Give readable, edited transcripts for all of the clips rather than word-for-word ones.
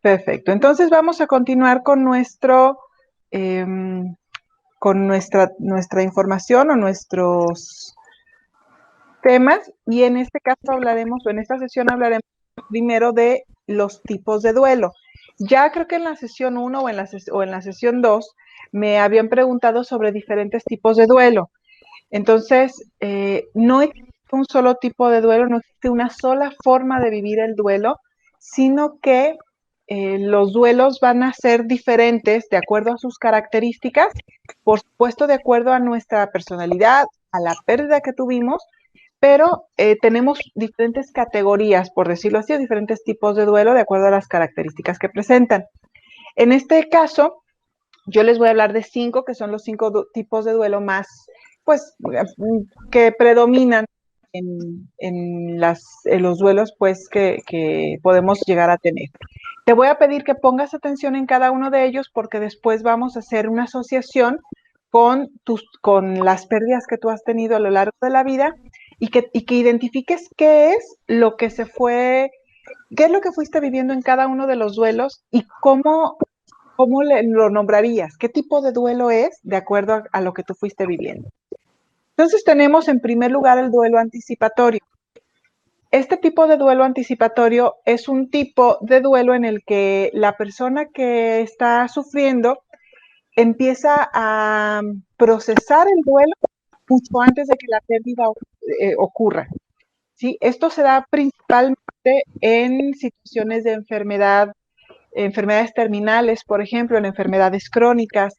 Perfecto. Entonces vamos a continuar con con nuestra información o nuestros temas, y en este caso hablaremos, o en esta sesión hablaremos primero de los tipos de duelo. Ya creo que en la sesión 1 o en la sesión 2 me habían preguntado sobre diferentes tipos de duelo. Entonces, no existe un solo tipo de duelo, no existe una sola forma de vivir el duelo, sino que los duelos van a ser diferentes de acuerdo a sus características, por supuesto de acuerdo a nuestra personalidad, a la pérdida que tuvimos, pero tenemos diferentes categorías, por decirlo así, diferentes tipos de duelo de acuerdo a las características que presentan. En este caso, yo les voy a hablar de 5, que son los 5 tipos de duelo más, pues, que predominan en los duelos, pues, que podemos llegar a tener. Te voy a pedir que pongas atención en cada uno de ellos porque después vamos a hacer una asociación con las pérdidas que tú has tenido a lo largo de la vida y que identifiques qué es lo que qué es lo que fuiste viviendo en cada uno de los duelos y cómo lo nombrarías, qué tipo de duelo es de acuerdo a lo que tú fuiste viviendo. Entonces tenemos en primer lugar el duelo anticipatorio. Este tipo de duelo anticipatorio es un tipo de duelo en el que la persona que está sufriendo empieza a procesar el duelo mucho antes de que la pérdida ocurra. ¿Sí? Esto se da principalmente en situaciones de enfermedades terminales, por ejemplo, en enfermedades crónicas,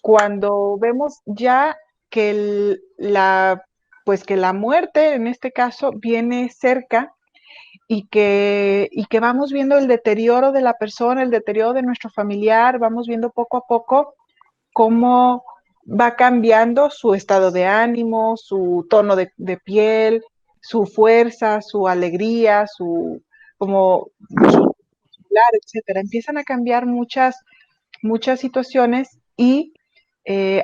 cuando vemos ya que pues que la muerte, en este caso, viene cerca y que vamos viendo el deterioro de la persona, el deterioro de nuestro familiar, vamos viendo poco a poco cómo va cambiando su estado de ánimo, su tono de piel, su fuerza, su alegría, como su etcétera. Empiezan a cambiar muchas situaciones y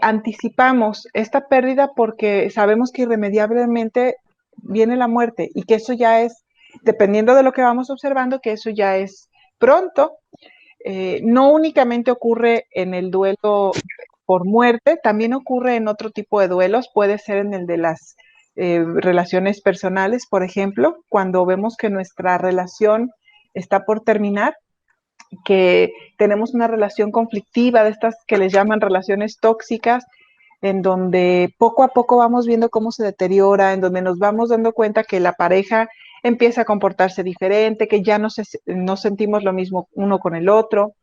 anticipamos esta pérdida porque sabemos que irremediablemente viene la muerte y que eso ya es, dependiendo de lo que vamos observando, que eso ya es pronto. No únicamente ocurre en el duelo por muerte, también ocurre en otro tipo de duelos, puede ser en el de las relaciones personales, por ejemplo, cuando vemos que nuestra relación está por terminar, que tenemos una relación conflictiva, de estas que les llaman relaciones tóxicas, en donde poco a poco vamos viendo cómo se deteriora, en donde nos vamos dando cuenta que la pareja empieza a comportarse diferente, que ya no sentimos lo mismo uno con el otro.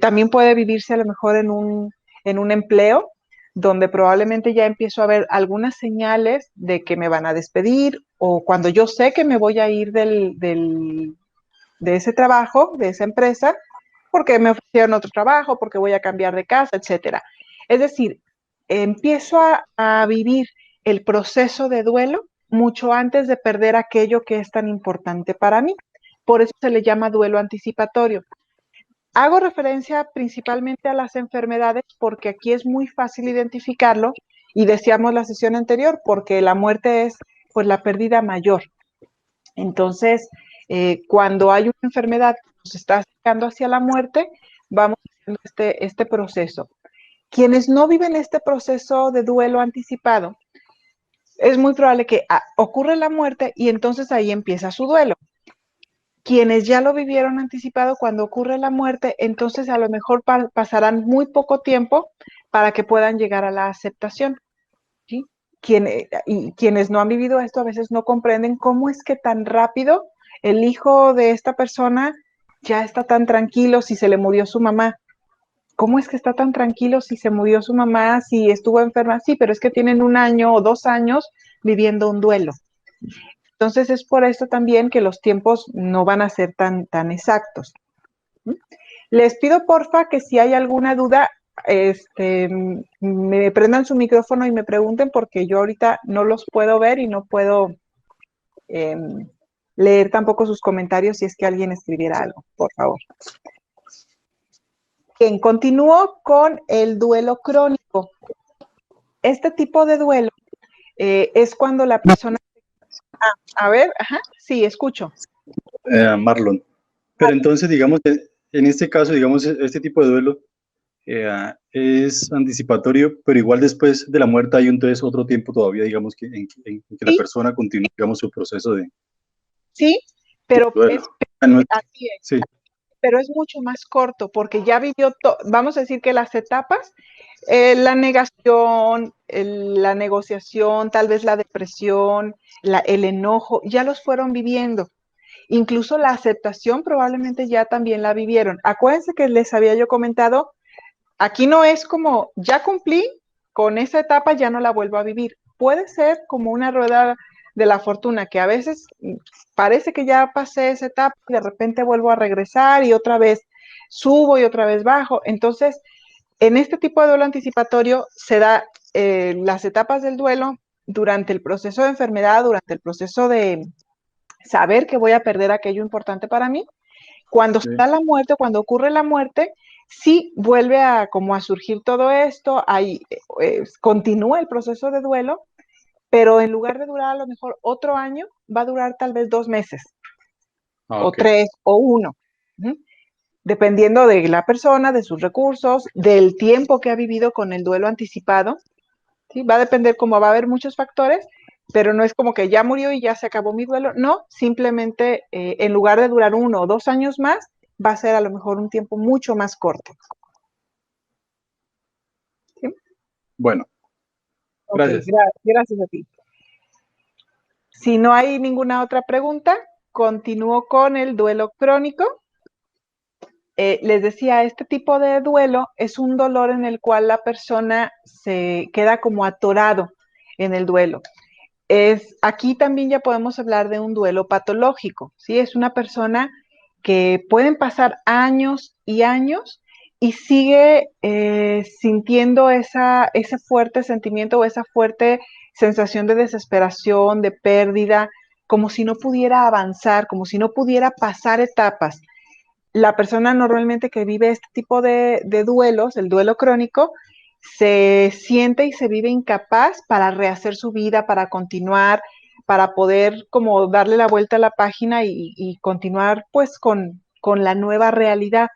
También puede vivirse a lo mejor en un empleo, donde probablemente ya empiezo a ver algunas señales de que me van a despedir o cuando yo sé que me voy a ir de ese trabajo, de esa empresa, porque me ofrecieron otro trabajo, porque voy a cambiar de casa, etcétera. Es decir, empiezo a vivir el proceso de duelo mucho antes de perder aquello que es tan importante para mí. Por eso se le llama duelo anticipatorio. Hago referencia principalmente a las enfermedades porque aquí es muy fácil identificarlo y decíamos la sesión anterior porque la muerte es pues la pérdida mayor. Entonces, cuando hay una enfermedad que nos está acercando hacia la muerte, vamos haciendo este proceso. Quienes no viven este proceso de duelo anticipado, es muy probable que ocurra la muerte y entonces ahí empieza su duelo. Quienes ya lo vivieron anticipado, cuando ocurre la muerte, entonces a lo mejor pasarán muy poco tiempo para que puedan llegar a la aceptación. ¿Sí? Y quienes no han vivido esto a veces no comprenden cómo es que tan rápido el hijo de esta persona ya está tan tranquilo si se le murió su mamá. ¿Cómo es que está tan tranquilo si se murió su mamá, si estuvo enferma? Sí, pero es que tienen 1 año o 2 años viviendo un duelo. Entonces es por esto también que los tiempos no van a ser tan exactos. Les pido porfa que si hay alguna duda, me prendan su micrófono y me pregunten porque yo ahorita no los puedo ver y no puedo eh, leer tampoco sus comentarios si es que alguien escribiera algo, por favor. Bien, continúo con el duelo crónico. Este tipo de duelo es cuando la persona... a ver, ajá, sí, escucho. Marlon. Pero entonces, digamos, en este caso, digamos, este tipo de duelo es anticipatorio, pero igual después de la muerte hay entonces otro tiempo todavía, digamos, en que la Sí, persona continúa, digamos, su proceso de sí, pero duelo. Ah, no, así es, sí, pero es mucho más corto porque ya vivió, vamos a decir que las etapas, la negación, la negociación, tal vez la depresión, el enojo, ya los fueron viviendo. Incluso la aceptación probablemente ya también la vivieron. Acuérdense que les había yo comentado, aquí no es como, ya cumplí, con esa etapa ya no la vuelvo a vivir. Puede ser como una rueda de la fortuna, que a veces parece que ya pasé esa etapa y de repente vuelvo a regresar y otra vez subo y otra vez bajo. Entonces, en este tipo de duelo anticipatorio se da las etapas del duelo durante el proceso de enfermedad, durante el proceso de saber que voy a perder aquello importante para mí. Cuando se sí. da la muerte, cuando ocurre la muerte, sí vuelve a como a surgir todo esto, ahí continúa el proceso de duelo, pero en lugar de durar a lo mejor otro año, va a durar tal vez 2 meses, Ah, o ok. 3, o 1. Dependiendo de la persona, de sus recursos, del tiempo que ha vivido con el duelo anticipado, ¿sí? Va a depender, como va a haber muchos factores, pero no es como que ya murió y ya se acabó mi duelo, no, simplemente en lugar de durar 1 o 2 años más, va a ser a lo mejor un tiempo mucho más corto. ¿Sí? Bueno, Ok, gracias. gracias a ti. Si no hay ninguna otra pregunta, continúo con el duelo crónico. Les decía, este tipo de duelo es un dolor en el cual la persona se queda como atorado en el duelo. Aquí también ya podemos hablar de un duelo patológico, ¿sí? Es una persona que pueden pasar años y años y sigue sintiendo ese fuerte sentimiento o esa fuerte sensación de desesperación, de pérdida, como si no pudiera avanzar, como si no pudiera pasar etapas. La persona normalmente que vive este tipo de duelos, el duelo crónico, se siente y se vive incapaz para rehacer su vida, para continuar, para poder como darle la vuelta a la página y continuar pues con la nueva realidad.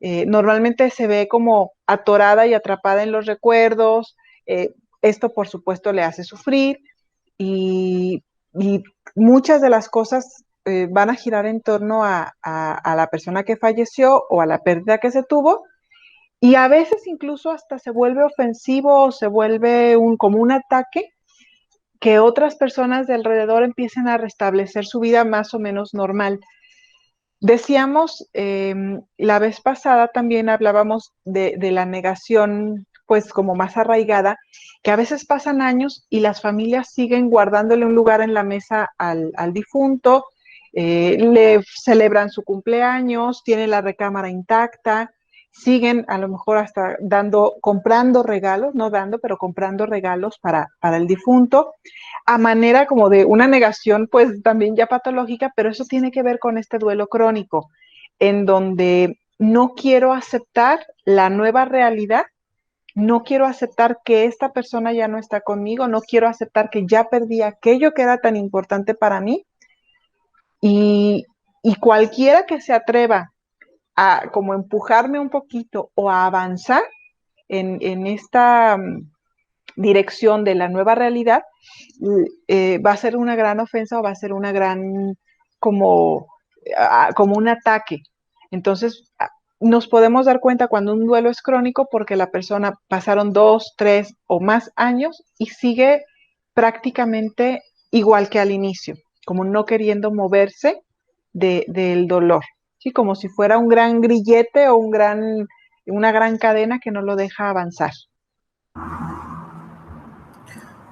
Normalmente se ve como atorada y atrapada en los recuerdos. Esto por supuesto le hace sufrir y muchas de las cosas van a girar en torno a la persona que falleció o a la pérdida que se tuvo, y a veces incluso hasta se vuelve ofensivo o se vuelve como un ataque que otras personas de alrededor empiecen a restablecer su vida más o menos normal. Decíamos, la vez pasada también hablábamos de la negación, pues como más arraigada, que a veces pasan años y las familias siguen guardándole un lugar en la mesa al difunto, le celebran su cumpleaños, tiene la recámara intacta, siguen a lo mejor hasta comprando regalos, no dando, pero comprando regalos para el difunto a manera como de una negación, pues también ya patológica, pero eso tiene que ver con este duelo crónico, en donde no quiero aceptar la nueva realidad, no quiero aceptar que esta persona ya no está conmigo, no quiero aceptar que ya perdí aquello que era tan importante para mí, y, y cualquiera que se atreva a como empujarme un poquito o a avanzar en esta dirección de la nueva realidad, va a ser una gran ofensa o va a ser una gran como, como un ataque. Entonces, nos podemos dar cuenta cuando un duelo es crónico porque la persona pasaron 2, 3 o más años y sigue prácticamente igual que al inicio, como no queriendo moverse del dolor, ¿sí? Como si fuera un gran grillete o una gran cadena que no lo deja avanzar.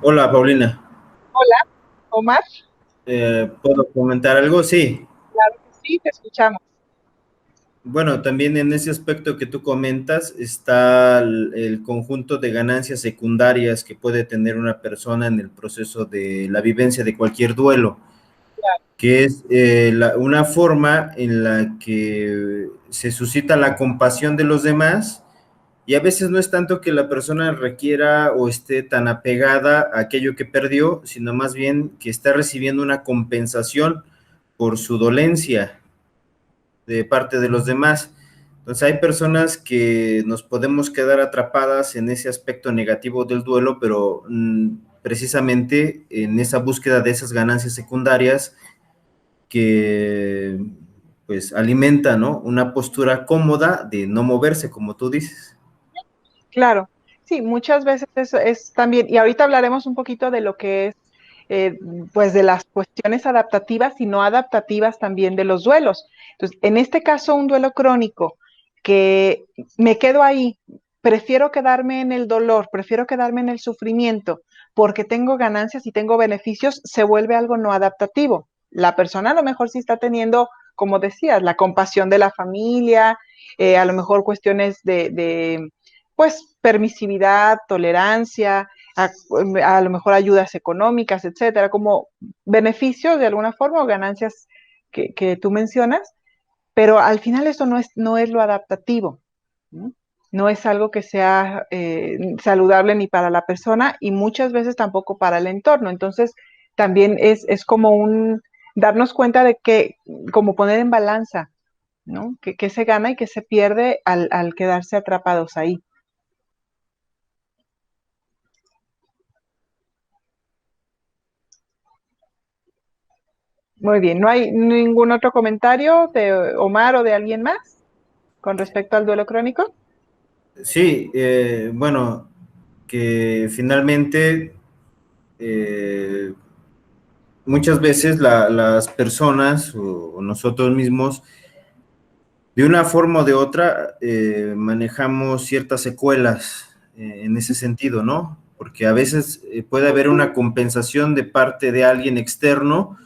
Hola, Paulina. Hola, Omar. ¿Puedo comentar algo? Sí. Claro que sí, te escuchamos. Bueno, también en ese aspecto que tú comentas está el conjunto de ganancias secundarias que puede tener una persona en el proceso de la vivencia de cualquier duelo, Claro, que es una forma en la que se suscita la compasión de los demás. Y a veces no es tanto que la persona requiera o esté tan apegada a aquello que perdió, sino más bien que está recibiendo una compensación por su dolencia de parte de los demás. Entonces hay personas que nos podemos quedar atrapadas en ese aspecto negativo del duelo, pero precisamente en esa búsqueda de esas ganancias secundarias que pues alimenta, ¿no?, una postura cómoda de no moverse, como tú dices. Claro, sí, muchas veces es también, y ahorita hablaremos un poquito de lo que es, pues de las cuestiones adaptativas y no adaptativas también de los duelos. Entonces, en este caso, un duelo crónico, que me quedo ahí, prefiero quedarme en el dolor, prefiero quedarme en el sufrimiento, porque tengo ganancias y tengo beneficios, se vuelve algo no adaptativo. La persona a lo mejor sí está teniendo, como decías, la compasión de la familia, a lo mejor cuestiones de pues permisividad, tolerancia, a lo mejor ayudas económicas, etcétera, como beneficios de alguna forma o ganancias que tú mencionas, pero al final eso no es lo adaptativo, ¿no? No es algo que sea saludable ni para la persona y muchas veces tampoco para el entorno. Entonces, también es como darnos cuenta de que, como poner en balanza, ¿no? Que se gana y que se pierde al quedarse atrapados ahí. Muy bien, ¿no hay ningún otro comentario de Omar o de alguien más con respecto al duelo crónico? Sí, bueno, que finalmente muchas veces las personas o nosotros mismos, de una forma o de otra, manejamos ciertas secuelas en ese sentido, ¿no? Porque a veces puede haber una compensación de parte de alguien externo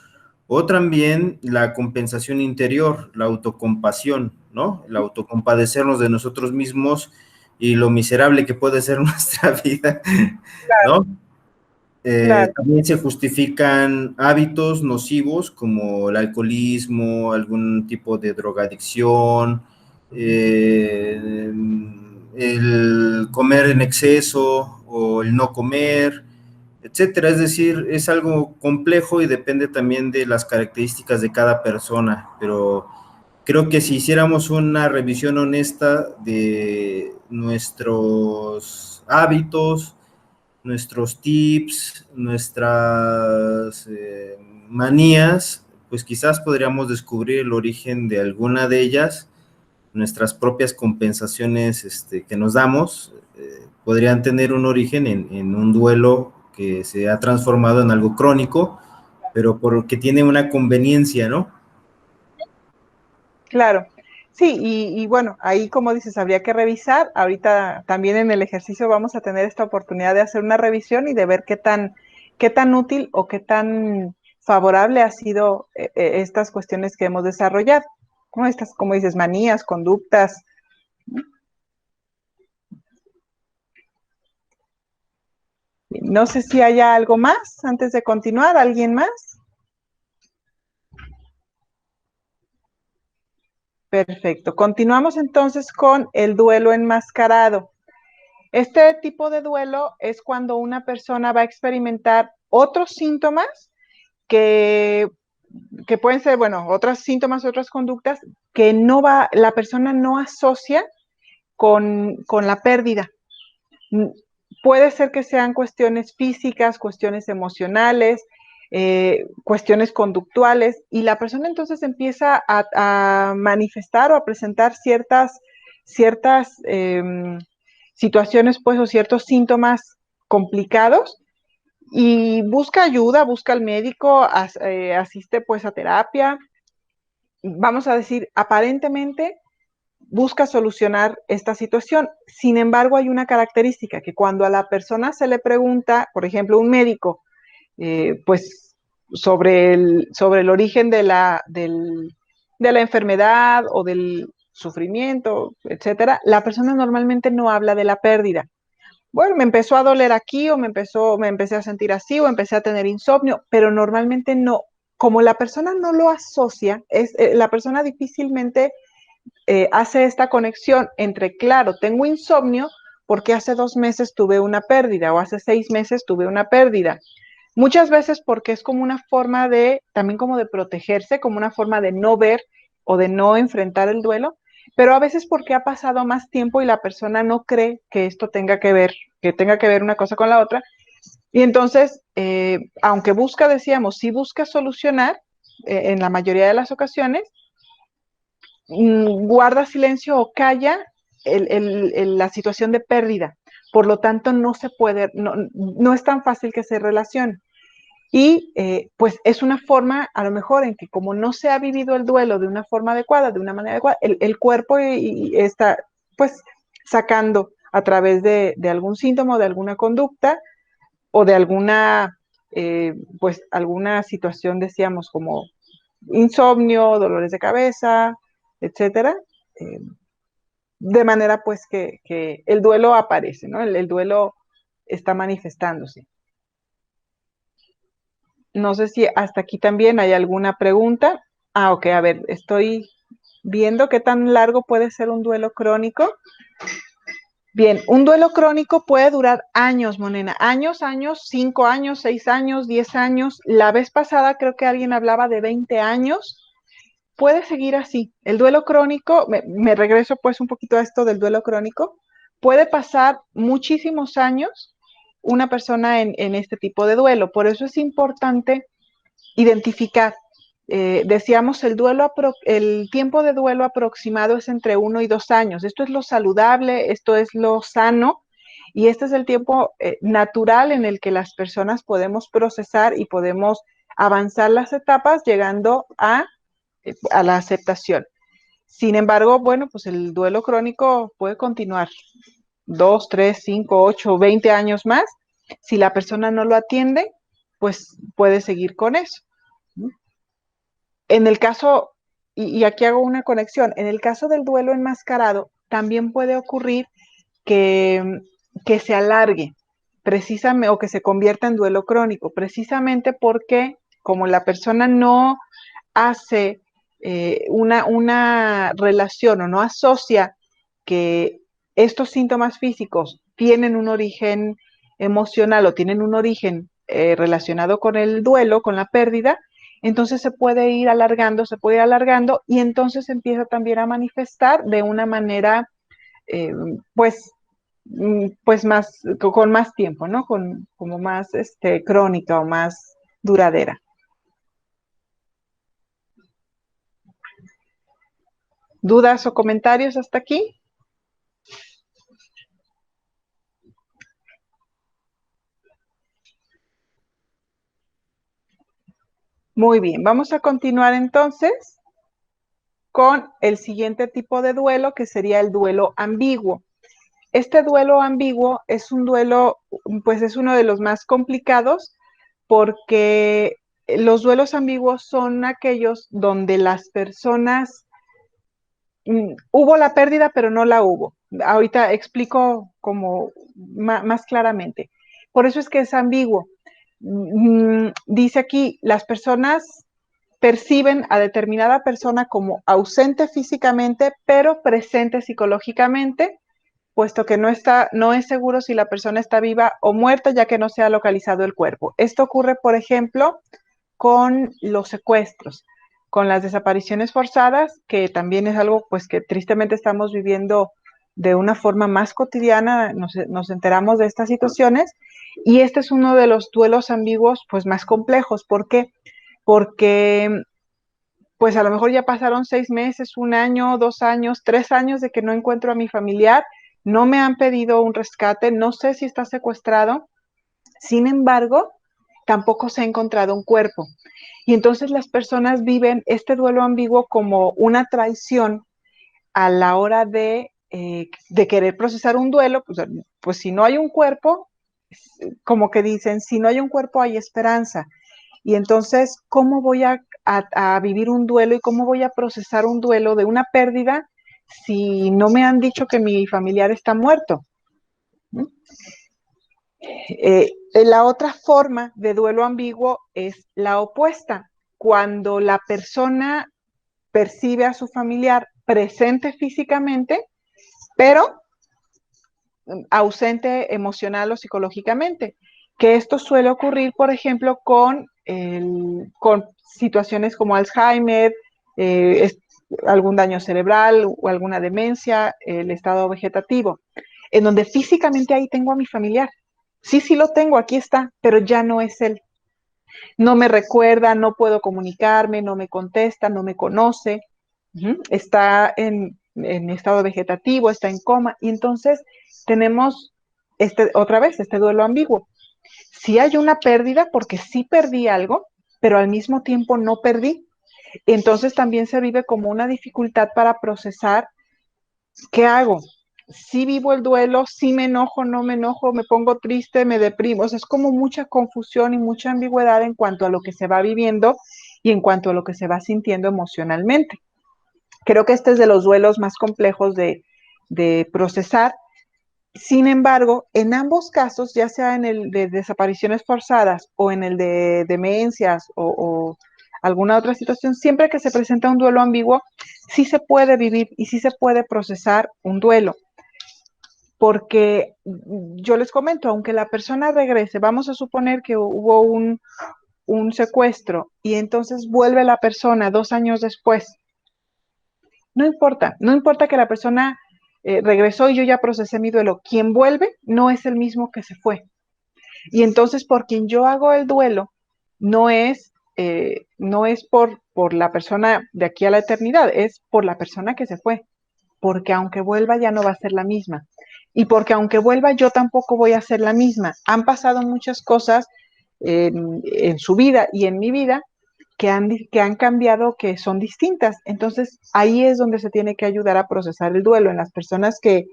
o también la compensación interior, la autocompasión, ¿no? El autocompadecernos de nosotros mismos y lo miserable que puede ser nuestra vida, ¿no? Claro, También se justifican hábitos nocivos como el alcoholismo, algún tipo de drogadicción, eh, el comer en exceso o el no comer, etcétera. Es decir, es algo complejo y depende también de las características de cada persona, pero creo que si hiciéramos una revisión honesta de nuestros hábitos, nuestros tips, nuestras manías, pues quizás podríamos descubrir el origen de alguna de ellas, nuestras propias compensaciones que nos damos, podrían tener un origen en un duelo que se ha transformado en algo crónico, pero porque tiene una conveniencia, ¿no? claro. Sí, y bueno, ahí como dices, habría que revisar. Ahorita también en el ejercicio vamos a tener esta oportunidad de hacer una revisión y de ver qué tan útil o qué tan favorable ha sido estas cuestiones que hemos desarrollado, ¿no? Estas, como dices, manías, conductas. No sé si haya algo más antes de continuar. ¿Alguien más? Perfecto. Continuamos entonces con el duelo enmascarado. Este tipo de duelo es cuando una persona va a experimentar otros síntomas que, que pueden ser, bueno, otros síntomas, otras conductas que la persona no asocia con la pérdida. Puede ser que sean cuestiones físicas, cuestiones emocionales, cuestiones conductuales, y la persona entonces empieza a manifestar o a presentar ciertas situaciones, pues, o ciertos síntomas complicados, y busca ayuda, busca al médico, asiste pues a terapia, vamos a decir, aparentemente busca solucionar esta situación. Sin embargo, hay una característica que cuando a la persona se le pregunta, por ejemplo, un médico, pues sobre el origen de la enfermedad o del sufrimiento, etcétera, la persona normalmente no habla de la pérdida. Bueno, me empezó a doler aquí o me empecé a sentir así o empecé a tener insomnio, pero normalmente no. Como la persona no lo asocia, la persona difícilmente hace esta conexión entre, claro, tengo insomnio porque hace 2 meses tuve una pérdida o hace 6 meses tuve una pérdida. Muchas veces porque es como una también como de protegerse, como una forma de no ver o de no enfrentar el duelo, pero a veces porque ha pasado más tiempo y la persona no cree que esto tenga que ver una cosa con la otra, y entonces, aunque busca, decíamos, sí busca solucionar, en la mayoría de las ocasiones, guarda silencio o calla la situación de pérdida. Por lo tanto, no se puede, no es tan fácil que se relacione. Y pues es una forma, a lo mejor, en que como no se ha vivido el duelo de una forma adecuada, de una manera adecuada, el cuerpo está pues sacando a través de algún síntoma o de alguna conducta o de alguna, pues alguna situación, decíamos, como insomnio, dolores de cabeza, etcétera, de manera pues que el duelo aparece, ¿no? El duelo está manifestándose. No sé si hasta aquí también hay alguna pregunta. Ah, ok, a ver, estoy viendo qué tan largo puede ser un duelo crónico. Bien, un duelo crónico puede durar años, Monena, años, 5 años, 6 años, 10 años. La vez pasada creo que alguien hablaba de 20 años. Puede seguir así. El duelo crónico, me regreso pues un poquito a esto del duelo crónico, puede pasar muchísimos años una persona en este tipo de duelo. Por eso es importante identificar. Decíamos, el tiempo de duelo aproximado es entre 1 y 2 años. Esto es lo saludable, esto es lo sano, y este es el tiempo natural en el que las personas podemos procesar y podemos avanzar las etapas llegando a la aceptación. Sin embargo, bueno, pues el duelo crónico puede continuar 2, 3, 5, 8, 20 años más. Si la persona no lo atiende, pues puede seguir con eso. En el caso, y aquí hago una conexión, en el caso del duelo enmascarado, también puede ocurrir que, que se alargue precisamente o que se convierta en duelo crónico, precisamente porque como la persona no hace una relación o no asocia que estos síntomas físicos tienen un origen emocional o tienen un origen relacionado con el duelo, con la pérdida, entonces se puede ir alargando y entonces empieza también a manifestar de una manera pues pues más, con más tiempo, ¿no? Como más crónica o más duradera. ¿Dudas o comentarios hasta aquí? Muy bien, vamos a continuar entonces con el siguiente tipo de duelo, que sería el duelo ambiguo. Este duelo ambiguo es un duelo, pues es uno de los más complicados porque los duelos ambiguos son aquellos donde las personas hubo la pérdida, pero no la hubo. Ahorita explico como más claramente. Por eso es que es ambiguo. Dice aquí, las personas perciben a determinada persona como ausente físicamente, pero presente psicológicamente, puesto que no es seguro si la persona está viva o muerta, ya que no se ha localizado el cuerpo. Esto ocurre, por ejemplo, con los secuestros, con las desapariciones forzadas, que también es algo pues que tristemente estamos viviendo de una forma más cotidiana, nos enteramos de estas situaciones, y este es uno de los duelos ambiguos pues más complejos. ¿Por qué? Porque pues a lo mejor ya pasaron 6 meses, 1 año, 2 años, 3 años de que no encuentro a mi familiar, no me han pedido un rescate, no sé si está secuestrado, sin embargo, tampoco se ha encontrado un cuerpo. Y entonces las personas viven este duelo ambiguo como una traición a la hora de querer procesar un duelo, pues si no hay un cuerpo, como que dicen, si no hay un cuerpo hay esperanza. Y entonces, ¿cómo voy a vivir un duelo y cómo voy a procesar un duelo de una pérdida si no me han dicho que mi familiar está muerto? La otra forma de duelo ambiguo es la opuesta, cuando la persona percibe a su familiar presente físicamente, pero ausente emocional o psicológicamente, que esto suele ocurrir, por ejemplo, con situaciones como Alzheimer, algún daño cerebral o alguna demencia, el estado vegetativo, en donde físicamente ahí tengo a mi familiar. Sí, sí lo tengo, aquí está, pero ya no es él. No me recuerda, no puedo comunicarme, no me contesta, no me conoce, está en estado vegetativo, está en coma, y entonces tenemos otra vez este duelo ambiguo. Sí hay una pérdida porque sí perdí algo, pero al mismo tiempo no perdí. Entonces también se vive como una dificultad para procesar qué hago. Si vivo el duelo, si me enojo, no me enojo, me pongo triste, me deprimo. O sea, es como mucha confusión y mucha ambigüedad en cuanto a lo que se va viviendo y en cuanto a lo que se va sintiendo emocionalmente. Creo que este es de los duelos más complejos de procesar. Sin embargo, en ambos casos, ya sea en el de desapariciones forzadas o en el de demencias o alguna otra situación, siempre que se presenta un duelo ambiguo, sí se puede vivir y sí se puede procesar un duelo. Porque yo les comento, aunque la persona regrese, vamos a suponer que hubo un secuestro y entonces vuelve la persona 2 años después. No importa que la persona regresó y yo ya procesé mi duelo. Quien vuelve no es el mismo que se fue. Y entonces por quien yo hago el duelo no es por la persona de aquí a la eternidad, es por la persona que se fue. Porque aunque vuelva ya no va a ser la misma. Y porque aunque vuelva yo tampoco voy a ser la misma. Han pasado muchas cosas en su vida y en mi vida que han cambiado, que son distintas. Entonces, ahí es donde se tiene que ayudar a procesar el duelo. En las personas que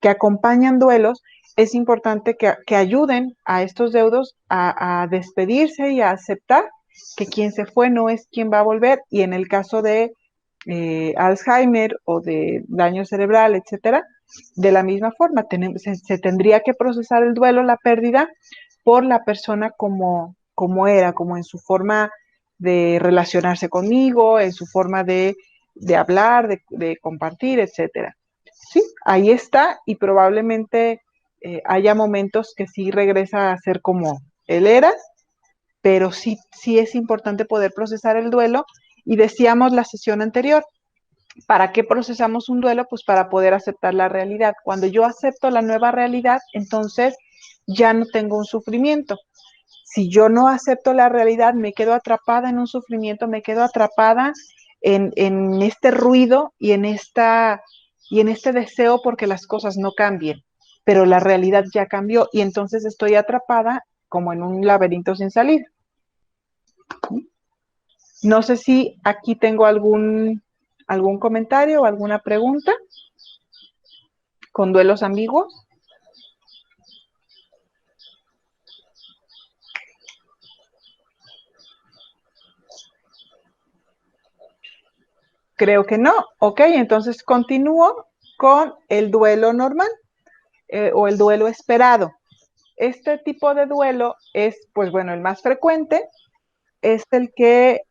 acompañan duelos, es importante que ayuden a estos deudos a despedirse y a aceptar que quien se fue no es quien va a volver. Y en el caso de Alzheimer o de daño cerebral, etcétera, de la misma forma, se tendría que procesar el duelo, la pérdida, por la persona como era, como en su forma de relacionarse conmigo, en su forma de hablar, de compartir, etcétera. Sí, ahí está y probablemente haya momentos que sí regresa a ser como él era, pero sí es importante poder procesar el duelo y decíamos la sesión anterior, ¿para qué procesamos un duelo? Pues para poder aceptar la realidad. Cuando yo acepto la nueva realidad, entonces ya no tengo un sufrimiento. Si yo no acepto la realidad, me quedo atrapada en un sufrimiento, me quedo atrapada en este ruido y en este deseo porque las cosas no cambien, pero la realidad ya cambió y entonces estoy atrapada como en un laberinto sin salir. No sé si aquí tengo algún comentario o alguna pregunta con duelos ambiguos. Creo que no. Ok, entonces continúo con el duelo normal o el duelo esperado. Este tipo de duelo es, pues bueno, el más frecuente, es el que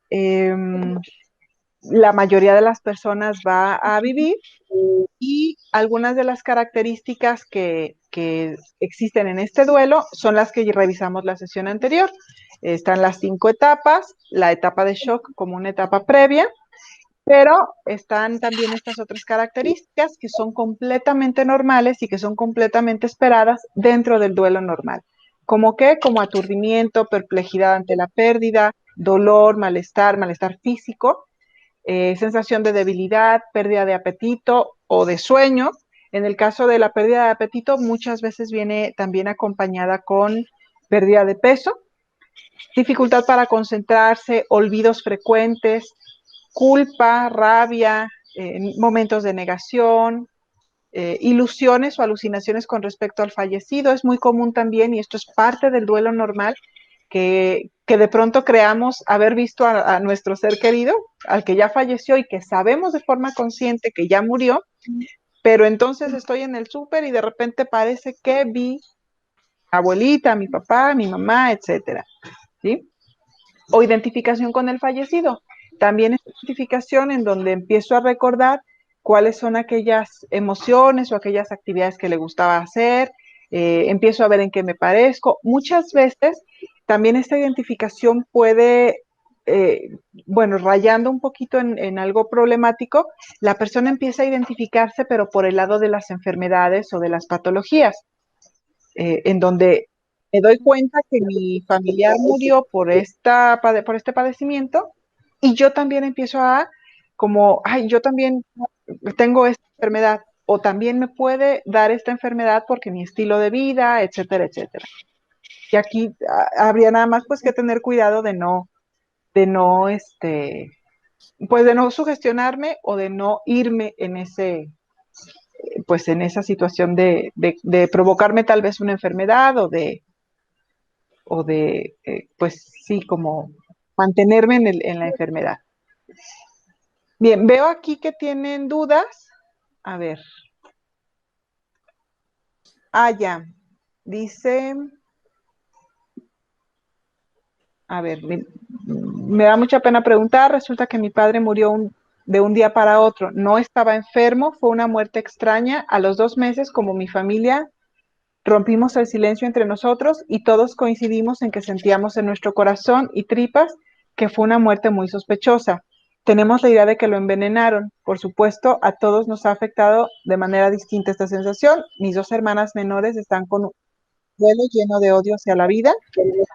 la mayoría de las personas va a vivir y algunas de las características que existen en este duelo son las que revisamos la sesión anterior. Están las 5 etapas, la etapa de shock como una etapa previa, pero están también estas otras características que son completamente normales y que son completamente esperadas dentro del duelo normal. ¿Como qué? Como aturdimiento, perplejidad ante la pérdida, dolor, malestar físico, sensación de debilidad, pérdida de apetito o de sueño. En el caso de la pérdida de apetito, muchas veces viene también acompañada con pérdida de peso, dificultad para concentrarse, olvidos frecuentes, culpa, rabia, momentos de negación, ilusiones o alucinaciones con respecto al fallecido. Es muy común también, y esto es parte del duelo normal, que de pronto creamos haber visto a nuestro ser querido, al que ya falleció y que sabemos de forma consciente que ya murió, pero entonces estoy en el súper y de repente parece que vi a abuelita, a mi papá, a mi mamá, etcétera, ¿sí? O identificación con el fallecido. También es identificación en donde empiezo a recordar cuáles son aquellas emociones o aquellas actividades que le gustaba hacer, empiezo a ver en qué me parezco. Muchas veces también esta identificación puede bueno, rayando un poquito en algo problemático, la persona empieza a identificarse, pero por el lado de las enfermedades o de las patologías, en donde me doy cuenta que mi familiar murió por este padecimiento y yo también empiezo a como, ay, yo también tengo esta enfermedad o también me puede dar esta enfermedad porque mi estilo de vida, etcétera, etcétera. Y aquí habría nada más pues que tener cuidado pues de no sugestionarme o de no irme en pues en esa situación de provocarme tal vez una enfermedad pues sí, como mantenerme en la enfermedad. Bien, veo aquí que tienen dudas. A ver. Ya. Dice, a ver, me da mucha pena preguntar. Resulta que mi padre murió de un día para otro. No estaba enfermo, fue una muerte extraña. A los 2 meses, como mi familia, rompimos el silencio entre nosotros y todos coincidimos en que sentíamos en nuestro corazón y tripas que fue una muerte muy sospechosa. Tenemos la idea de que lo envenenaron. Por supuesto, a todos nos ha afectado de manera distinta esta sensación. Mis 2 hermanas menores están con un duelo lleno de odio hacia la vida,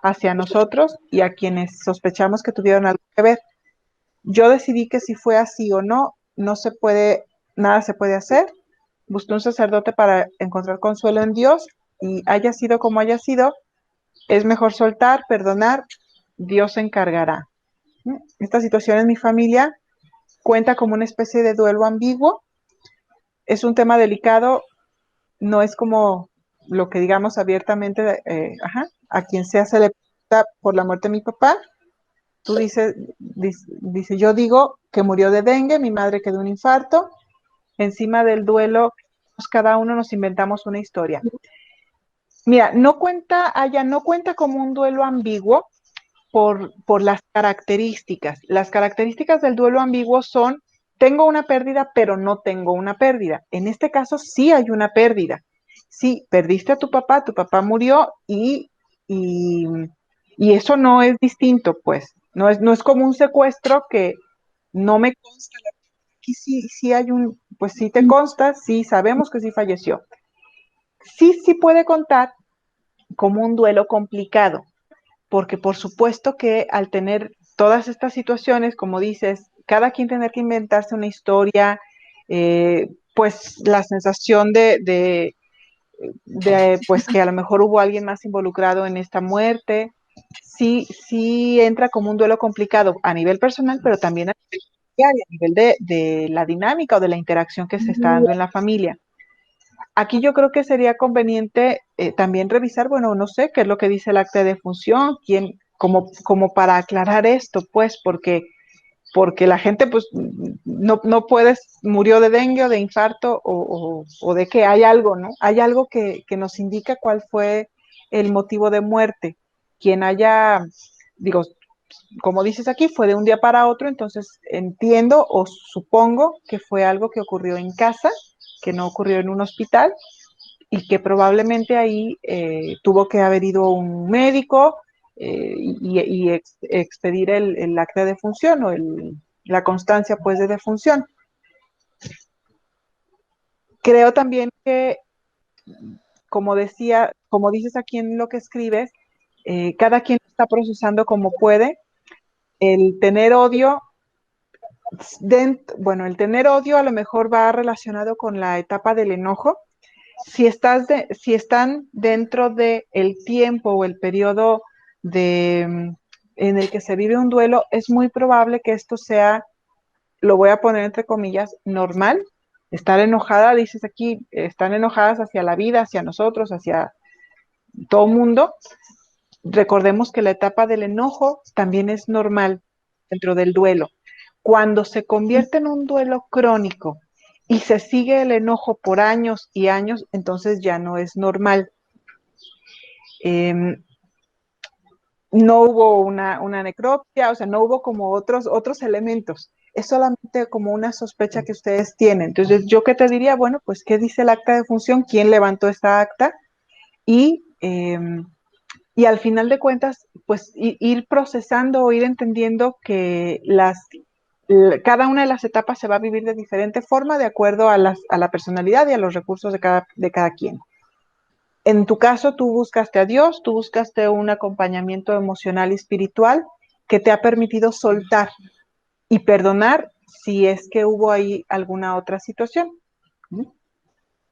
hacia nosotros y a quienes sospechamos que tuvieron algo que ver. Yo decidí que si fue así o no, nada se puede hacer. Busqué un sacerdote para encontrar consuelo en Dios y haya sido como haya sido, es mejor soltar, perdonar, Dios se encargará. Esta situación en mi familia cuenta como una especie de duelo ambiguo. Es un tema delicado, no es como lo que digamos abiertamente, a quien sea se le pregunta por la muerte de mi papá. Tú dice, yo digo que murió de dengue, mi madre quedó de un infarto. Encima del duelo, cada uno nos inventamos una historia. Mira, no cuenta como un duelo ambiguo por las características. Las características del duelo ambiguo son, tengo una pérdida, pero no tengo una pérdida. En este caso sí hay una pérdida. Sí, perdiste a tu papá murió y, y eso no es distinto, pues. No es como un secuestro que no me consta. Aquí sí hay pues sí te consta, sí sabemos que sí falleció. Sí puede contar como un duelo complicado, porque por supuesto que al tener todas estas situaciones, como dices, cada quien tener que inventarse una historia, pues la sensación pues que a lo mejor hubo alguien más involucrado en esta muerte, sí entra como un duelo complicado a nivel personal, pero también a nivel de la dinámica o de la interacción que se está dando en la familia. Aquí yo creo que sería conveniente también revisar, bueno, no sé qué es lo que dice el acta de defunción, como para aclarar esto, pues, porque la gente, pues, no puedes, murió de dengue o de infarto o de que hay algo, ¿no? Hay algo que nos indica cuál fue el motivo de muerte. Quien haya, digo, como dices aquí, fue de un día para otro, entonces entiendo o supongo que fue algo que ocurrió en casa, que no ocurrió en un hospital y que probablemente ahí tuvo que haber ido un médico y expedir el acta de defunción o la constancia pues de defunción. Creo también que, como dices aquí en lo que escribes, cada quien está procesando como puede. El tener odio, el tener odio a lo mejor va relacionado con la etapa del enojo. Si están dentro del tiempo o el periodo en el que se vive un duelo, es muy probable que esto sea, lo voy a poner entre comillas, normal. Estar enojada, dices aquí, están enojadas hacia la vida, hacia nosotros, hacia todo mundo. Recordemos que la etapa del enojo también es normal dentro del duelo. Cuando se convierte en un duelo crónico y se sigue el enojo por años y años, entonces ya no es normal. No hubo una necropsia, o sea, no hubo como otros elementos. Es solamente como una sospecha que ustedes tienen. Entonces, ¿yo qué te diría? Bueno, pues, ¿qué dice el acta de función? ¿Quién levantó esta acta? Y y al final de cuentas, pues ir procesando o ir entendiendo que cada una de las etapas se va a vivir de diferente forma de acuerdo a la personalidad y a los recursos de cada quien. En tu caso, tú buscaste a Dios, tú buscaste un acompañamiento emocional y espiritual que te ha permitido soltar y perdonar si es que hubo ahí alguna otra situación.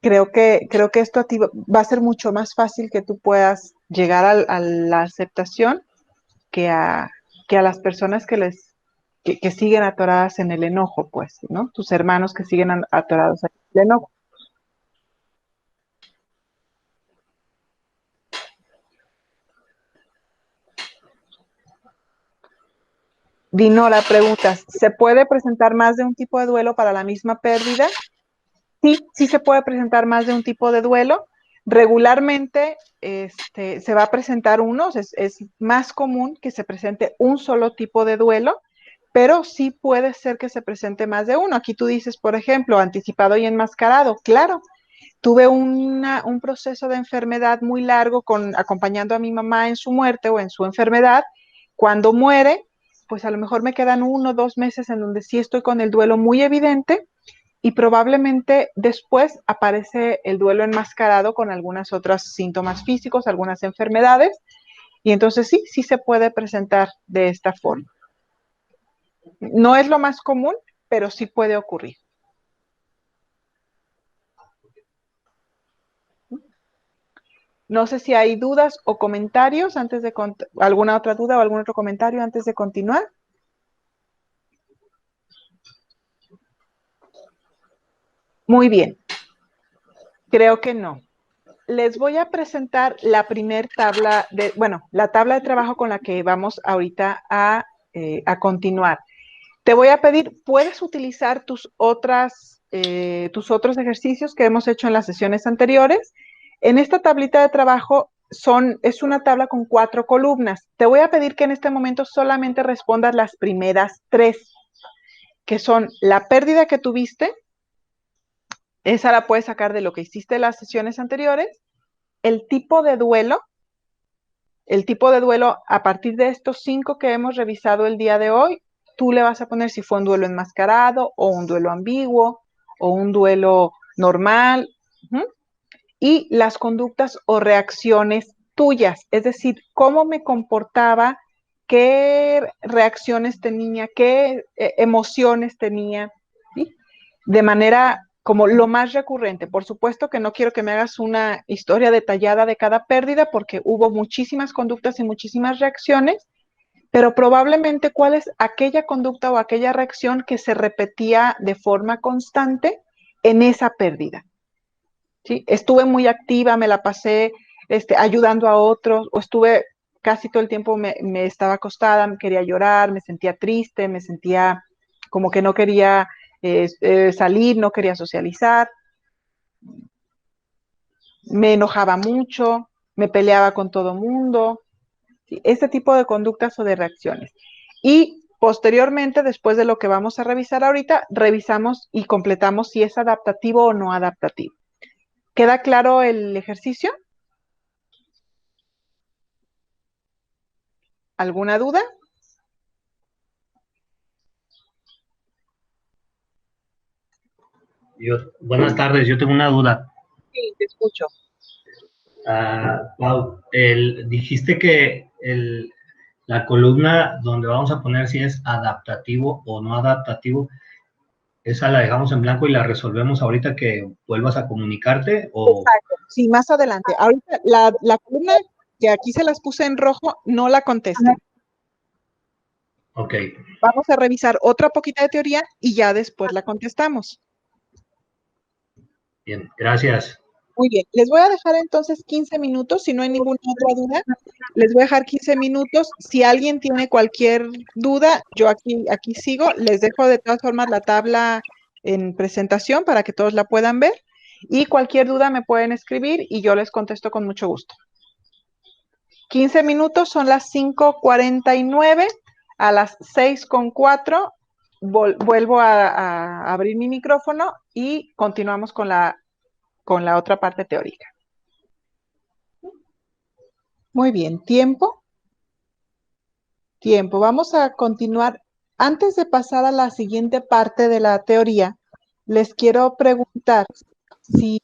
Creo que esto a ti va a ser mucho más fácil que tú puedas llegar a la aceptación que a las personas que siguen atoradas en el enojo, pues, ¿no? Tus hermanos que siguen atorados en el enojo. Dinora, preguntas, ¿se puede presentar más de un tipo de duelo para la misma pérdida? Sí se puede presentar más de un tipo de duelo. Regularmente se va a presentar uno, es más común que se presente un solo tipo de duelo, pero sí puede ser que se presente más de uno. Aquí tú dices, por ejemplo, anticipado y enmascarado. Claro, tuve un proceso de enfermedad muy largo acompañando a mi mamá en su muerte o en su enfermedad. Cuando muere, pues a lo mejor me quedan 1 o 2 meses en donde sí estoy con el duelo muy evidente y probablemente después aparece el duelo enmascarado con algunos otros síntomas físicos, algunas enfermedades, y entonces sí se puede presentar de esta forma. No es lo más común, pero sí puede ocurrir. No sé si hay dudas o comentarios antes de alguna otra duda o algún otro comentario antes de continuar. Muy bien. Creo que no. Les voy a presentar la primer tabla la tabla de trabajo con la que vamos ahorita a continuar. Te voy a pedir, puedes utilizar tus otros ejercicios que hemos hecho en las sesiones anteriores. En esta tablita de trabajo es una tabla con 4 columnas. Te voy a pedir que en este momento solamente respondas las primeras 3, que son la pérdida que tuviste, esa la puedes sacar de lo que hiciste en las sesiones anteriores, el tipo de duelo a partir de estos 5 que hemos revisado el día de hoy, tú le vas a poner si fue un duelo enmascarado o un duelo ambiguo o un duelo normal. Y las conductas o reacciones tuyas, es decir, cómo me comportaba, qué reacciones tenía, qué emociones tenía, ¿sí? De manera como lo más recurrente. Por supuesto que no quiero que me hagas una historia detallada de cada pérdida porque hubo muchísimas conductas y muchísimas reacciones, pero probablemente cuál es aquella conducta o aquella reacción que se repetía de forma constante en esa pérdida. ¿Sí? Estuve muy activa, me la pasé ayudando a otros, o estuve casi todo el tiempo, me estaba acostada, me quería llorar, me sentía triste, me sentía como que no quería salir, no quería socializar, me enojaba mucho, me peleaba con todo mundo, ¿sí? Este tipo de conductas o de reacciones. Y posteriormente, después de lo que vamos a revisar ahorita, revisamos y completamos si es adaptativo o no adaptativo. ¿Queda claro el ejercicio? ¿Alguna duda? Buenas tardes, yo tengo una duda. Sí, te escucho. Pau, dijiste que la columna donde vamos a poner si es adaptativo o no adaptativo, esa la dejamos en blanco y la resolvemos ahorita que vuelvas a comunicarte o... Exacto, sí, más adelante. Ahorita la columna que aquí se las puse en rojo, no la contesten. Ok. Vamos a revisar otra poquita de teoría y ya después la contestamos. Bien, gracias. Muy bien, les voy a dejar entonces 15 minutos, si no hay ninguna otra duda, les voy a dejar 15 minutos. Si alguien tiene cualquier duda, yo aquí sigo, les dejo de todas formas la tabla en presentación para que todos la puedan ver y cualquier duda me pueden escribir y yo les contesto con mucho gusto. 15 minutos, son las 5:49, a las 6:04 vuelvo a abrir mi micrófono y continuamos con la otra parte teórica. Muy bien, ¿tiempo? Tiempo. Vamos a continuar. Antes de pasar a la siguiente parte de la teoría, les quiero preguntar si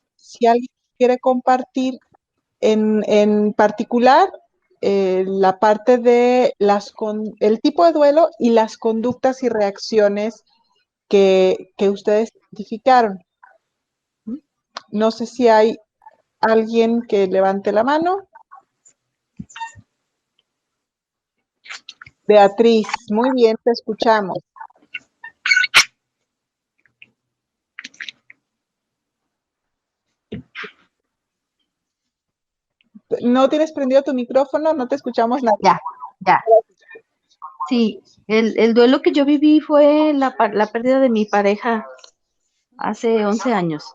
alguien quiere compartir en particular la parte de el tipo de duelo y las conductas y reacciones que ustedes identificaron. No sé si hay alguien que levante la mano. Beatriz, muy bien, te escuchamos. ¿No tienes prendido tu micrófono? No te escuchamos nada. Ya. Sí, el duelo que yo viví fue la pérdida de mi pareja hace 11 años.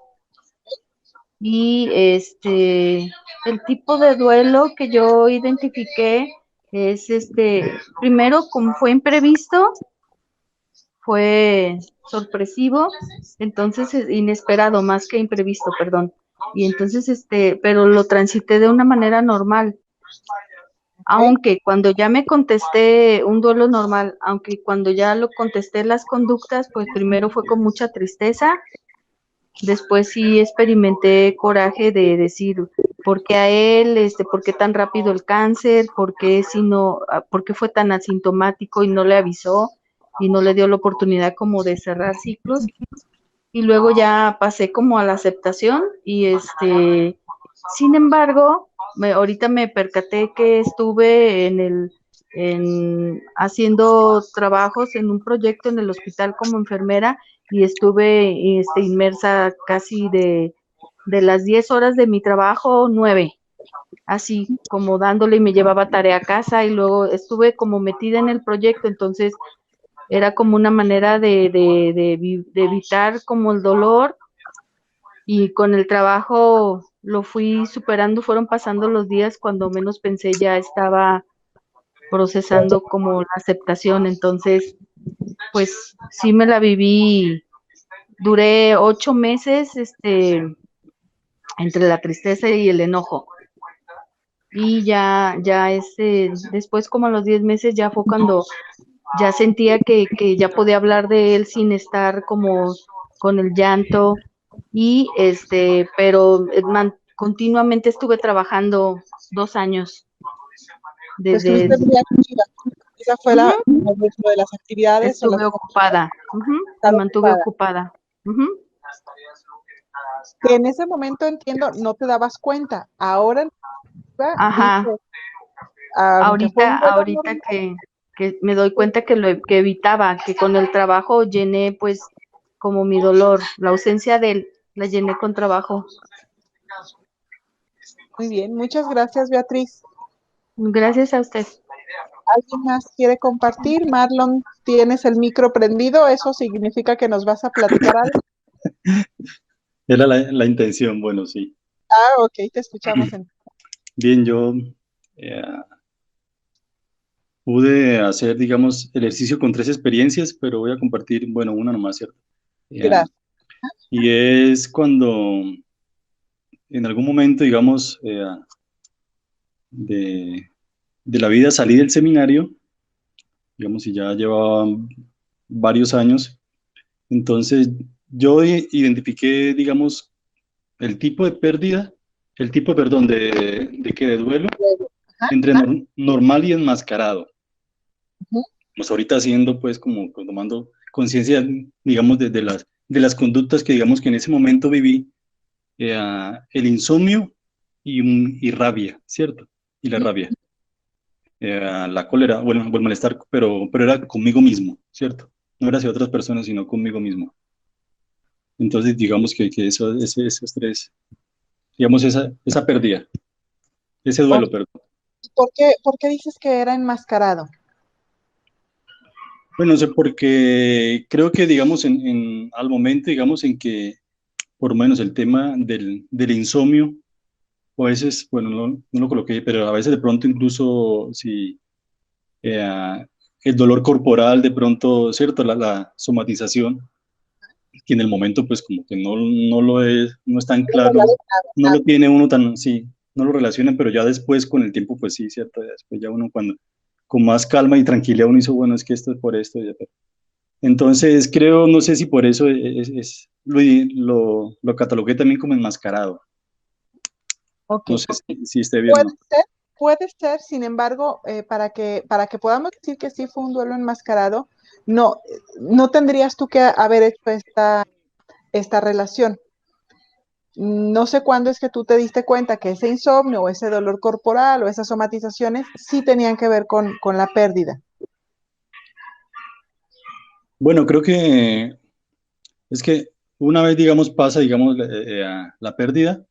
Y el tipo de duelo que yo identifiqué es primero, como fue imprevisto, fue sorpresivo, entonces inesperado, más que imprevisto, perdón. Y entonces, pero lo transité de una manera normal. Aunque cuando ya me contesté un duelo normal, aunque cuando ya lo contesté las conductas, pues primero fue con mucha tristeza, después sí experimenté coraje de decir, ¿por qué a él? ¿Por qué tan rápido el cáncer? ¿Por qué fue tan asintomático y no le avisó y no le dio la oportunidad como de cerrar ciclos? Y luego ya pasé como a la aceptación y sin embargo, ahorita me percaté que estuve haciendo trabajos en un proyecto en el hospital como enfermera y estuve inmersa casi de las 10 horas de mi trabajo, 9, así como dándole, y me llevaba tarea a casa y luego estuve como metida en el proyecto, entonces era como una manera de evitar como el dolor, y con el trabajo lo fui superando, fueron pasando los días, cuando menos pensé ya estaba procesando como la aceptación, entonces pues sí me la viví, duré 8 meses entre la tristeza y el enojo, y ya después como a los 10 meses ya fue cuando ya sentía que ya podía hablar de él sin estar como con el llanto, y pero continuamente estuve trabajando 2 años. Desde esa fue dentro de las actividades. Estuve ocupada, me mantuve ocupada. Que en ese momento, entiendo, no te dabas cuenta. Ahora, ajá. Ahorita que me doy cuenta que que evitaba, que con el trabajo llené pues como mi dolor, la ausencia de él, la llené con trabajo. Muy bien, muchas gracias, Beatriz. Gracias a usted. ¿Alguien más quiere compartir? Marlon, ¿tienes el micro prendido? ¿Eso significa que nos vas a platicar algo? Era la intención, bueno, sí. Ah, ok, te escuchamos. Bien, yo pude hacer, digamos, el ejercicio con 3 experiencias, pero voy a compartir, bueno, una nomás, ¿cierto? Gracias. Y es cuando en algún momento, digamos, de la vida salí del seminario, digamos, y ya llevaba varios años. Entonces, yo identifiqué, digamos, el tipo de pérdida, el tipo, perdón, de duelo, entre normal y enmascarado. Pues ahorita haciendo, pues, como tomando conciencia, digamos, de las conductas que, digamos, que en ese momento viví, el insomnio y rabia, ¿cierto? Y la rabia. La cólera, bueno, el malestar, pero era conmigo mismo, ¿cierto? No era hacia otras personas, sino conmigo mismo. Entonces, digamos que esos 3, digamos, esa pérdida, ese duelo, perdón. ¿Por qué dices que era enmascarado? Bueno, no sé, porque creo que, digamos, al momento, digamos, en que, por lo menos el tema del insomnio, o a veces, bueno, no lo coloqué, pero a veces de pronto incluso si el dolor corporal, de pronto, ¿cierto? La somatización, que en el momento, pues, como que no es tan claro, no lo tiene uno tan, sí, no lo relacionan, pero ya después con el tiempo, pues sí, cierto, ya después ya uno cuando con más calma y tranquilidad uno hizo, bueno, es que esto es por esto. Ya, entonces creo, no sé si por eso lo catalogué también como enmascarado. Ok. No sé si esté bien o no. Puede ser, sin embargo, para que podamos decir que sí fue un duelo enmascarado, no, no tendrías tú que haber hecho esta relación. No sé cuándo es que tú te diste cuenta que ese insomnio o ese dolor corporal o esas somatizaciones sí tenían que ver con la pérdida. Bueno, creo que es que una vez, digamos, pasa, digamos, la pérdida,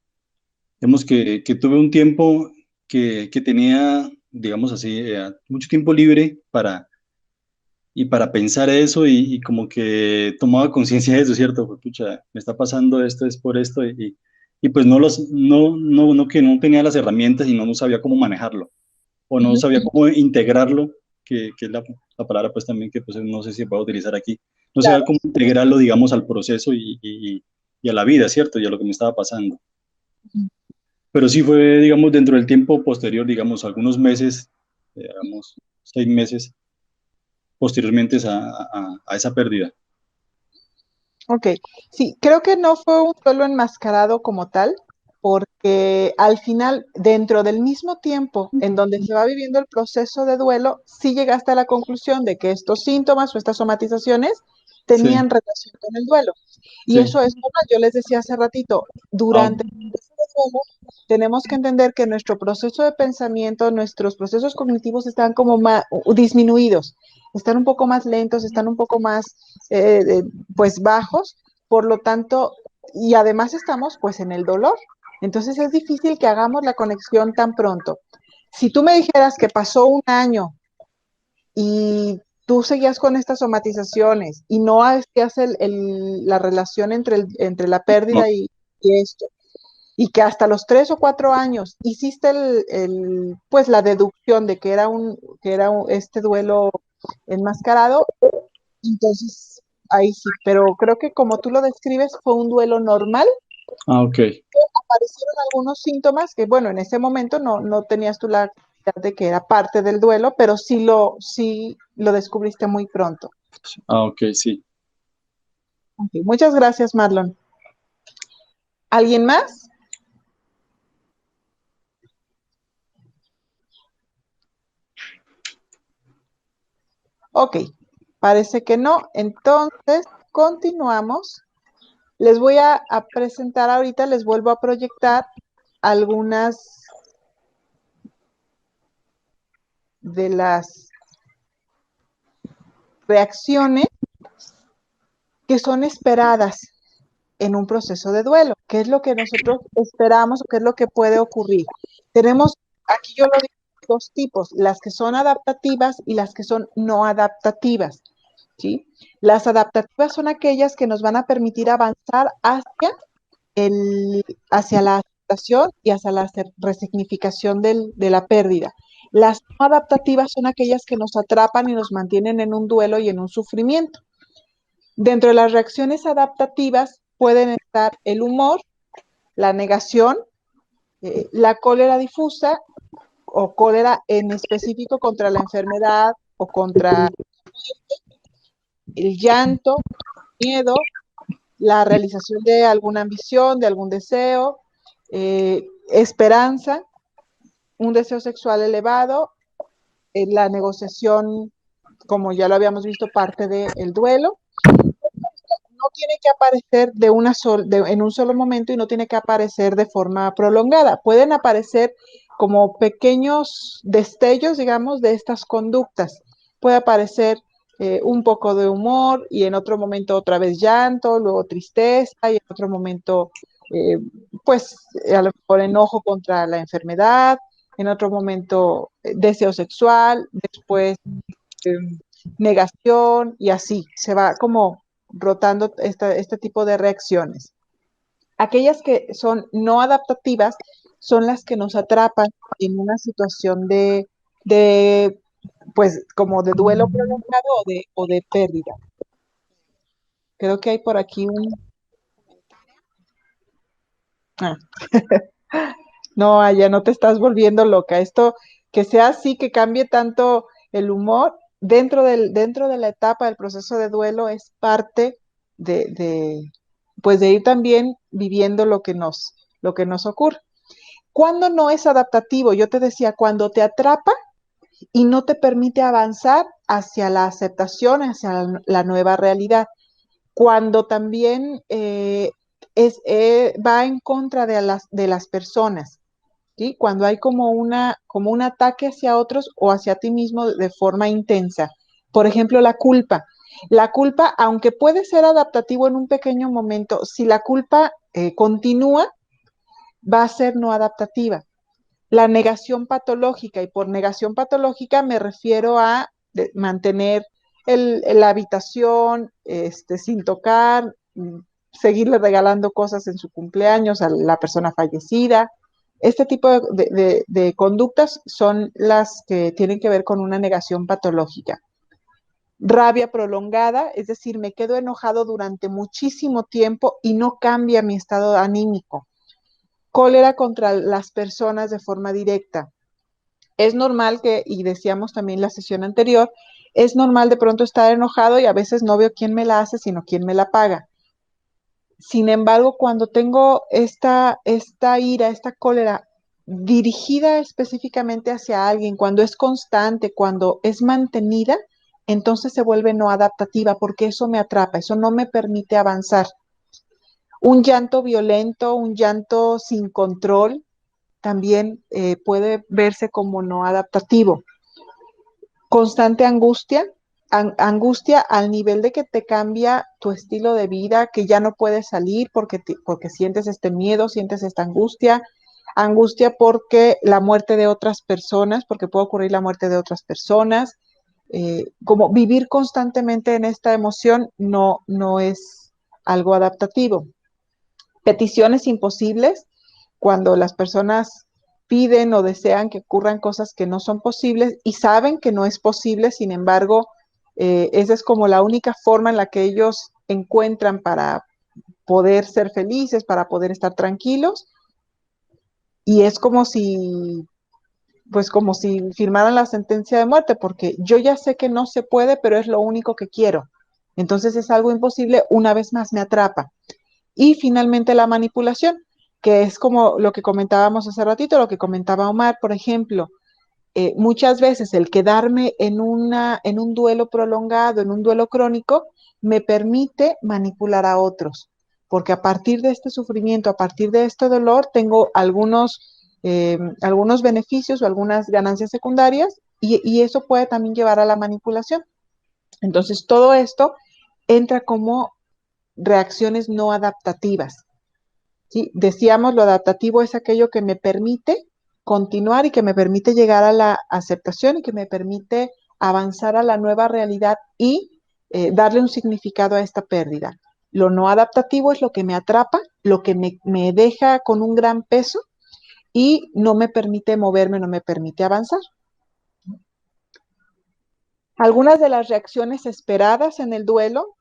digamos que tuve un tiempo que tenía, digamos así, mucho tiempo libre para pensar eso y como que tomaba conciencia de eso, ¿cierto? Pues, pucha, me está pasando esto, es por esto y pues no que no tenía las herramientas y no sabía cómo manejarlo o no sabía cómo integrarlo, que es la palabra pues también que pues no sé si puedo utilizar aquí, no sabía Claro. cómo integrarlo, digamos, al proceso y a la vida, ¿cierto? Y a lo que me estaba pasando. Pero sí fue, digamos, dentro del tiempo posterior, digamos, algunos meses, digamos, 6 meses posteriormente a esa pérdida. Ok, sí, creo que no fue un duelo enmascarado como tal, porque al final, dentro del mismo tiempo en donde se va viviendo el proceso de duelo, sí llegaste a la conclusión de que estos síntomas o estas somatizaciones Sí, tenían relación con el duelo. Y sí. eso es normal. Yo les decía hace ratito, Ah, durante el proceso de duelo, tenemos que entender que nuestro proceso de pensamiento, nuestros procesos cognitivos están como más disminuidos, están un poco más lentos, están un poco más pues bajos, por lo tanto, y además estamos pues en el dolor. Entonces es difícil que hagamos la conexión tan pronto. Si tú me dijeras que pasó un año y tú seguías con estas somatizaciones y no hacías la relación entre la no. pérdida y esto, y que hasta los 3 o 4 años hiciste pues la deducción de que era este duelo enmascarado, entonces ahí sí, pero creo que como tú lo describes fue un duelo normal. Ah, ok. Aparecieron algunos síntomas que, bueno, en ese momento no tenías tú la claridad de que era parte del duelo, pero sí lo descubriste muy pronto. Ah, ok, sí. Okay, muchas gracias, Marlon. ¿Alguien más? Ok, parece que no. Entonces, continuamos. Les voy a presentar ahorita, les vuelvo a proyectar algunas de las reacciones que son esperadas en un proceso de duelo. ¿Qué es lo que nosotros esperamos o qué es lo que puede ocurrir? Tenemos, aquí yo lo digo, dos tipos, las que son adaptativas y las que son no adaptativas, ¿sí? Las adaptativas son aquellas que nos van a permitir avanzar hacia la aceptación y hacia la resignificación de la pérdida. Las no adaptativas son aquellas que nos atrapan y nos mantienen en un duelo y en un sufrimiento. Dentro de las reacciones adaptativas pueden estar el humor, la negación, la cólera difusa o cólera en específico contra la enfermedad o contra el llanto, miedo, la realización de alguna ambición, de algún deseo, esperanza, un deseo sexual elevado, la negociación, como ya lo habíamos visto, parte del duelo. No tiene que aparecer en un solo momento y no tiene que aparecer de forma prolongada. Pueden aparecer como pequeños destellos, digamos, de estas conductas. Puede aparecer un poco de humor y en otro momento otra vez llanto, luego tristeza y en otro momento, eh, pues, a lo mejor enojo contra la enfermedad, en otro momento deseo sexual, después negación y así. Se va como rotando este tipo de reacciones. Aquellas que son no adaptativas son las que nos atrapan en una situación pues, como de duelo prolongado o de pérdida. Creo que hay por aquí un... Ah. No, Aya, no te estás volviendo loca. Esto, que sea así, que cambie tanto el humor dentro de la etapa del proceso de duelo es parte pues de ir también viviendo lo que nos ocurre. ¿Cuándo no es adaptativo? Yo te decía, cuando te atrapa y no te permite avanzar hacia la aceptación, hacia la nueva realidad. Cuando también va en contra de las personas, ¿sí? Cuando hay como un ataque hacia otros o hacia ti mismo de forma intensa. Por ejemplo, la culpa. La culpa, aunque puede ser adaptativo en un pequeño momento, si la culpa continúa, va a ser no adaptativa. La negación patológica, y por negación patológica me refiero a mantener la habitación sin tocar, seguirle regalando cosas en su cumpleaños a la persona fallecida. Este tipo de conductas son las que tienen que ver con una negación patológica. Rabia prolongada, es decir, me quedo enojado durante muchísimo tiempo y no cambia mi estado anímico. Cólera contra las personas de forma directa. Es normal que, y decíamos también la sesión anterior, es normal de pronto estar enojado y a veces no veo quién me la hace, sino quién me la paga. Sin embargo, cuando tengo esta ira, esta cólera dirigida específicamente hacia alguien, cuando es constante, cuando es mantenida, entonces se vuelve no adaptativa porque eso me atrapa, eso no me permite avanzar. Un llanto violento, un llanto sin control, también puede verse como no adaptativo. Constante angustia, angustia al nivel de que te cambia tu estilo de vida, que ya no puedes salir porque sientes este miedo, sientes esta angustia, angustia porque la muerte de otras personas, porque puede ocurrir la muerte de otras personas, como vivir constantemente en esta emoción no es algo adaptativo. Peticiones imposibles, cuando las personas piden o desean que ocurran cosas que no son posibles y saben que no es posible, sin embargo, esa es como la única forma en la que ellos encuentran para poder ser felices, para poder estar tranquilos, y es como si firmaran la sentencia de muerte, porque yo ya sé que no se puede, pero es lo único que quiero. Entonces es algo imposible, una vez más me atrapa. Y finalmente la manipulación, que es como lo que comentábamos hace ratito, lo que comentaba Omar, por ejemplo, muchas veces el quedarme en un duelo prolongado, en un duelo crónico, me permite manipular a otros, porque a partir de este sufrimiento, a partir de este dolor, tengo algunos beneficios o algunas ganancias secundarias y eso puede también llevar a la manipulación. Entonces, todo esto entra como reacciones no adaptativas. ¿Sí? Decíamos, lo adaptativo es aquello que me permite continuar y que me permite llegar a la aceptación y que me permite avanzar a la nueva realidad y darle un significado a esta pérdida. Lo no adaptativo es lo que me atrapa, lo que me deja con un gran peso y no me permite moverme, no me permite avanzar. Algunas de las reacciones esperadas en el duelo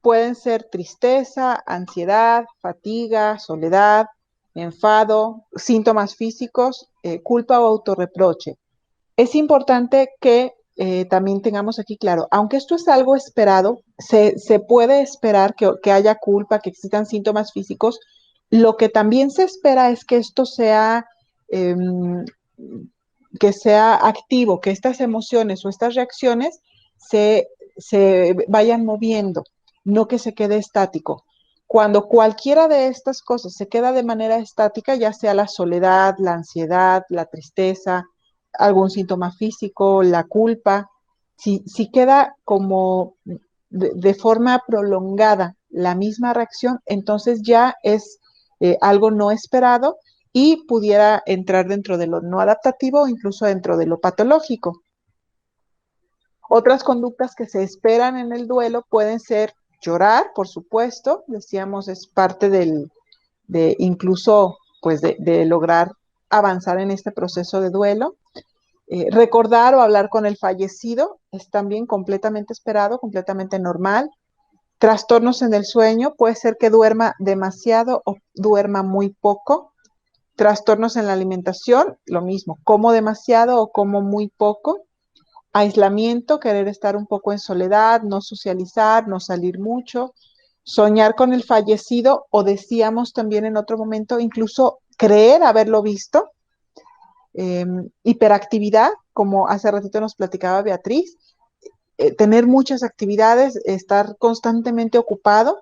pueden ser tristeza, ansiedad, fatiga, soledad, enfado, síntomas físicos, culpa o autorreproche. Es importante que también tengamos aquí claro, aunque esto es algo esperado, se puede esperar que haya culpa, que existan síntomas físicos. Lo que también se espera es que esto sea activo, que estas emociones o estas reacciones se vayan moviendo, no que se quede estático. Cuando cualquiera de estas cosas se queda de manera estática, ya sea la soledad, la ansiedad, la tristeza, algún síntoma físico, la culpa, si queda como de forma prolongada la misma reacción, entonces ya es algo no esperado y pudiera entrar dentro de lo no adaptativo o incluso dentro de lo patológico. Otras conductas que se esperan en el duelo pueden ser llorar, por supuesto, decíamos es parte de incluso pues de lograr avanzar en este proceso de duelo. Recordar o hablar con el fallecido es también completamente esperado, completamente normal. Trastornos en el sueño, puede ser que duerma demasiado o duerma muy poco. Trastornos en la alimentación, lo mismo, como demasiado o como muy poco. Aislamiento, querer estar un poco en soledad, no socializar, no salir mucho. Soñar con el fallecido, o decíamos también en otro momento, incluso creer haberlo visto. Hiperactividad, como hace ratito nos platicaba Beatriz, tener muchas actividades, estar constantemente ocupado.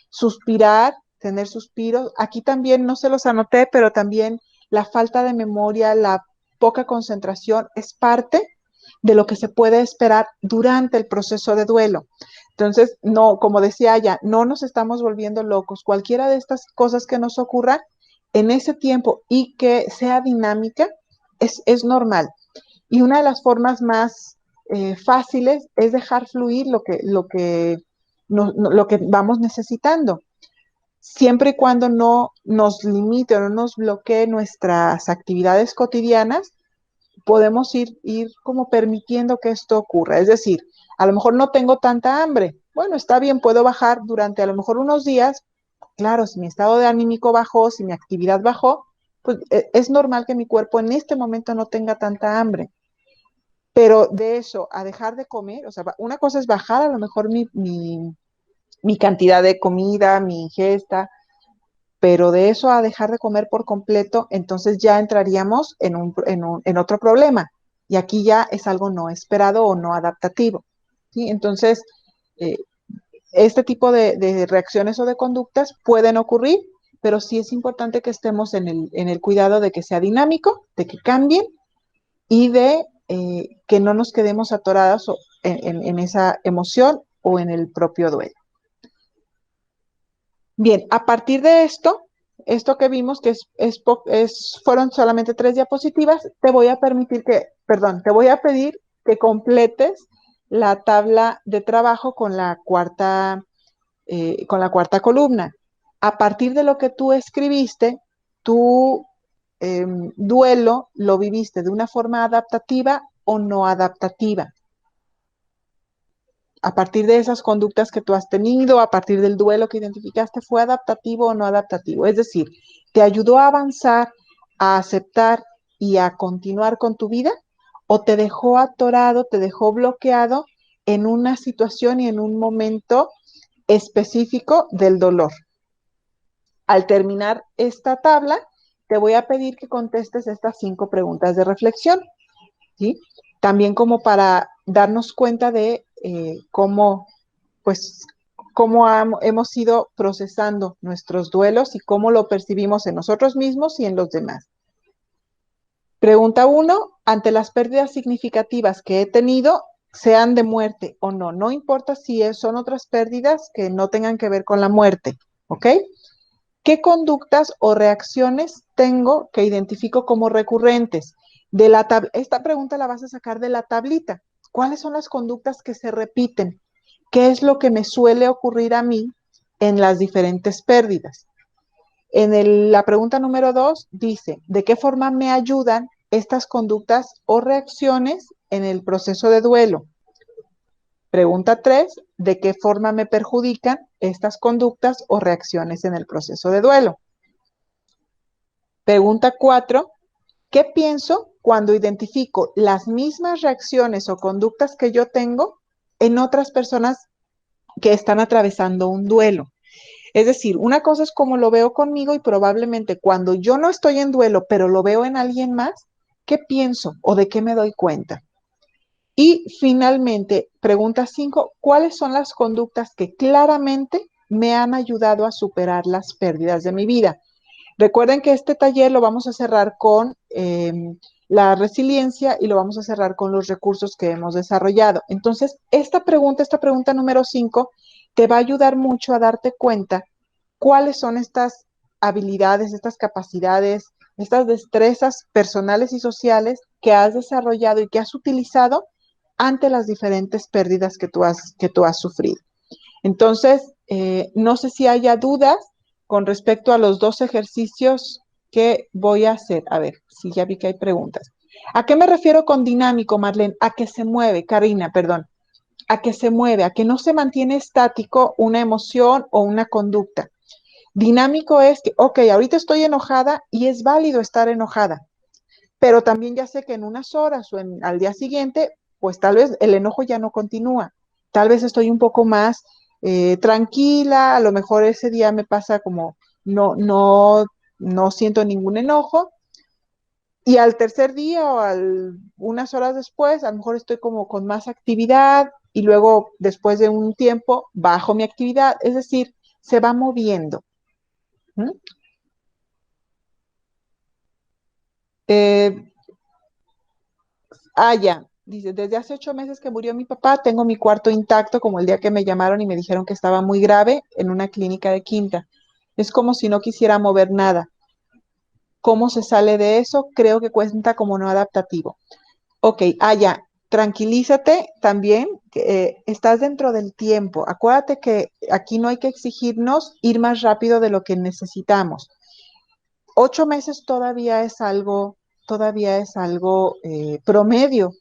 Suspirar, tener suspiros. Aquí también no se los anoté, pero también la falta de memoria, la poca concentración es parte de lo que se puede esperar durante el proceso de duelo. Entonces, no, como decía ella, no nos estamos volviendo locos. Cualquiera de estas cosas que nos ocurran en ese tiempo y que sea dinámica es normal. Y una de las formas más fáciles es dejar fluir lo que vamos necesitando, siempre y cuando no nos limite o no nos bloquee nuestras actividades cotidianas. Podemos ir como permitiendo que esto ocurra. Es decir, a lo mejor no tengo tanta hambre. Bueno, está bien, puedo bajar durante a lo mejor unos días. Claro, si mi estado de anímico bajó, si mi actividad bajó, pues es normal que mi cuerpo en este momento no tenga tanta hambre. Pero de eso a dejar de comer, o sea, una cosa es bajar a lo mejor mi cantidad de comida, mi ingesta, pero de eso a dejar de comer por completo, entonces ya entraríamos en otro problema. Y aquí ya es algo no esperado o no adaptativo. ¿Sí? Entonces, eh, este tipo de reacciones o de conductas pueden ocurrir, pero sí es importante que estemos en el cuidado de que sea dinámico, de que cambien y de que no nos quedemos atoradas en esa emoción o en el propio duelo. Bien, a partir de esto que vimos que fueron solamente 3 diapositivas, te voy a pedir que completes la tabla de trabajo con la cuarta columna. A partir de lo que tú escribiste, tu duelo lo viviste de una forma adaptativa o no adaptativa. A partir de esas conductas que tú has tenido, a partir del duelo que identificaste, ¿fue adaptativo o no adaptativo? Es decir, ¿te ayudó a avanzar, a aceptar y a continuar con tu vida? ¿O te dejó atorado, te dejó bloqueado en una situación y en un momento específico del dolor? Al terminar esta tabla, te voy a pedir que contestes estas 5 preguntas de reflexión, ¿sí? También como para darnos cuenta de cómo hemos ido procesando nuestros duelos y cómo lo percibimos en nosotros mismos y en los demás. Pregunta 1, ante las pérdidas significativas que he tenido, sean de muerte o no, no importa si son otras pérdidas que no tengan que ver con la muerte, ¿ok? ¿Qué conductas o reacciones tengo que identifico como recurrentes? Esta pregunta la vas a sacar de la tablita. ¿Cuáles son las conductas que se repiten? ¿Qué es lo que me suele ocurrir a mí en las diferentes pérdidas? La pregunta número 2 dice, ¿de qué forma me ayudan estas conductas o reacciones en el proceso de duelo? Pregunta 3, ¿de qué forma me perjudican estas conductas o reacciones en el proceso de duelo? Pregunta 4, ¿qué pienso cuando identifico las mismas reacciones o conductas que yo tengo en otras personas que están atravesando un duelo? Es decir, una cosa es como lo veo conmigo y probablemente cuando yo no estoy en duelo, pero lo veo en alguien más, ¿qué pienso o de qué me doy cuenta? Y finalmente, pregunta 5, ¿cuáles son las conductas que claramente me han ayudado a superar las pérdidas de mi vida? Recuerden que este taller lo vamos a cerrar con la resiliencia y lo vamos a cerrar con los recursos que hemos desarrollado. Entonces, esta pregunta número 5, te va a ayudar mucho a darte cuenta cuáles son estas habilidades, estas capacidades, estas destrezas personales y sociales que has desarrollado y que has utilizado ante las diferentes pérdidas que tú has sufrido. Entonces, no sé si haya dudas con respecto a los 2 ejercicios que voy a hacer. A ver, si ya vi que hay preguntas. ¿A qué me refiero con dinámico, Marlene? A que se mueve, Karina, perdón. A que se mueve, a que no se mantiene estático una emoción o una conducta. Dinámico es que, ok, ahorita estoy enojada y es válido estar enojada, pero también ya sé que en unas horas o al día siguiente, pues tal vez el enojo ya no continúa. Tal vez estoy un poco más tranquila, a lo mejor ese día me pasa como no siento ningún enojo. Y al tercer día o unas horas después, a lo mejor estoy como con más actividad y luego después de un tiempo bajo mi actividad. Es decir, se va moviendo. ¿Mm? Ya, dice, desde hace 8 meses que murió mi papá, tengo mi cuarto intacto como el día que me llamaron y me dijeron que estaba muy grave en una clínica de Quinta. Es como si no quisiera mover nada. ¿Cómo se sale de eso? Creo que cuenta como no adaptativo. Ok, ya, tranquilízate también, que, estás dentro del tiempo. Acuérdate que aquí no hay que exigirnos ir más rápido de lo que necesitamos. 8 meses todavía es algo promedio.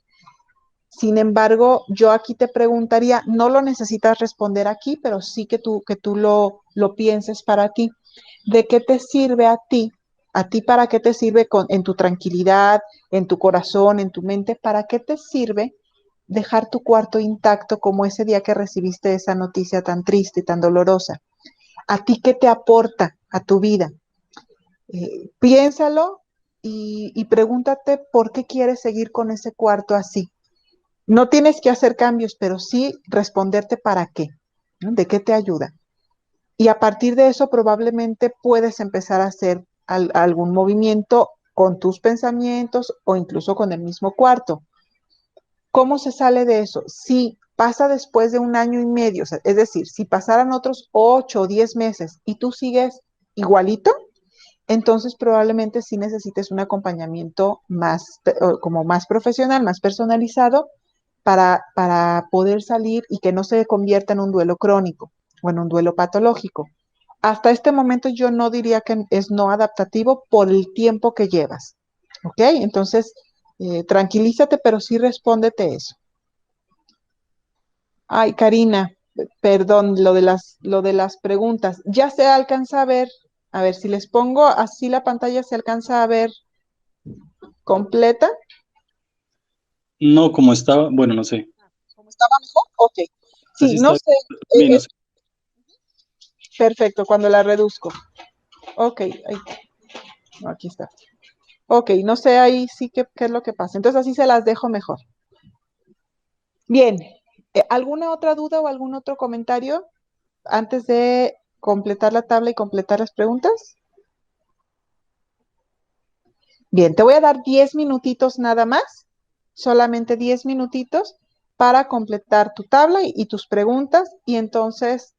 Sin embargo, yo aquí te preguntaría, no lo necesitas responder aquí, pero sí que tú lo pienses para ti. ¿De qué te sirve a ti? ¿A ti para qué te sirve en tu tranquilidad, en tu corazón, en tu mente? ¿Para qué te sirve dejar tu cuarto intacto como ese día que recibiste esa noticia tan triste y tan dolorosa? ¿A ti qué te aporta a tu vida? Piénsalo y pregúntate por qué quieres seguir con ese cuarto así. No tienes que hacer cambios, pero sí responderte para qué, ¿no? ¿De qué te ayuda? Y a partir de eso probablemente puedes empezar a hacer algún movimiento con tus pensamientos o incluso con el mismo cuarto. ¿Cómo se sale de eso? Si pasa después de 1 año y medio, o sea, es decir, si pasaran otros 8 o 10 meses y tú sigues igualito, entonces probablemente sí necesites un acompañamiento como más profesional, más personalizado para poder salir y que no se convierta en un duelo crónico o en un duelo patológico. Hasta este momento yo no diría que es no adaptativo por el tiempo que llevas. ¿Ok? Entonces, tranquilízate, pero sí respóndete eso. Ay, Karina, perdón, lo de las preguntas. Ya se alcanza a ver, si les pongo así la pantalla, ¿se alcanza a ver completa? No, como estaba, bueno, no sé. ¿Cómo estaba mejor? Ok. Sí, Así no está sé. bien, no sé. Perfecto, cuando la reduzco. Ok, ahí, no, aquí está. Ok, no sé ahí sí qué es lo que pasa. Entonces así se las dejo mejor. Bien, ¿alguna otra duda o algún otro comentario antes de completar la tabla y completar las preguntas? Bien, te voy a dar 10 minutitos nada más, solamente 10 minutitos para completar tu tabla y tus preguntas y entonces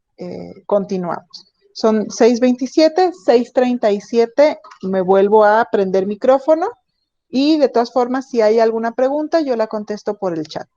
continuamos. Son 6:27, 6:37, me vuelvo a prender micrófono y de todas formas, si hay alguna pregunta, yo la contesto por el chat.